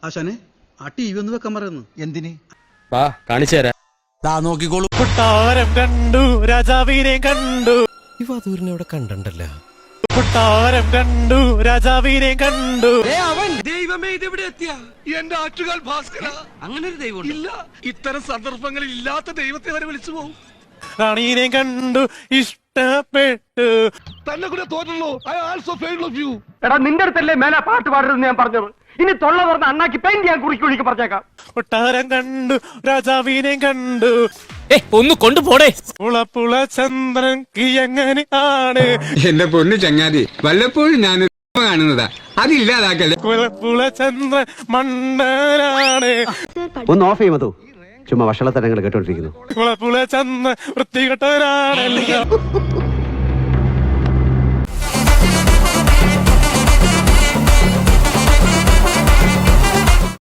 ആശാനെ ആ T V ഒന്ന് വെക്കാൻ പറയുന്നു. എന്തിന്? വാ കാണിച്ചു തരാം. നോക്കിക്കോളൂ. കൊട്ടാരം കണ്ടു, രാജാവിനെ കണ്ടു. ഈ വധൂരിനെ ഇവിടെ കണ്ടല്ലോ. കൊട്ടാരം കണ്ടു, രാജാവിനെ കണ്ടു. ദൈവമേ, ഇതെവിടെ എത്തിയ എന്റെ ആറ്റുകാൽ ഭാസ്കര. അങ്ങനെ ഒരു ദൈവം ഇല്ല. ഇത്തരം സന്ദർഭങ്ങളിൽ ഇല്ലാത്ത ദൈവത്തെ വരെ വിളിച്ചു പോകും. റാണീനെ കണ്ടു, ഇഷ്ടപ്പെട്ടു. തന്നെ കൂടെ തോന്നുള്ളൂ. I also failed of you. എടാ നിന്റെ അടുത്തല്ലേ മേലെ പാട്ട് പാടരുതെന്ന് ഞാൻ പറഞ്ഞത്. ഇനി തൊള്ള പറഞ്ഞ അണ്ണാക്കി പെയിന്റ് ഞാൻ കുറിക്കുഴിക്ക് പറഞ്ഞേക്കാം. കൊട്ടാരം കണ്ടു, രാജാവിനെ കണ്ടു. ഒന്ന് കൊണ്ടുപോടേ. പുളപ്പുള ചന്ദ്രൻ എങ്ങനെ ആണ്. എന്റെ പൊന്നു ചങ്ങാതി, വല്ലപ്പോഴും ഞാൻ കാണുന്നതാ, അതില്ലാതാക്കല്ലേ. പുളപ്പുള ചന്ദ്രൻ മണ്ടനാണ്. ഒന്ന് ഓഫ് ചെയ്യുമോ? ചുമ്മാ വഷളത്തരങ്ങൾ കേട്ടോണ്ടിരിക്കുന്നു. പുളപ്പുള ചന്ദ്രൻ വൃത്തികെട്ടവനാണ്.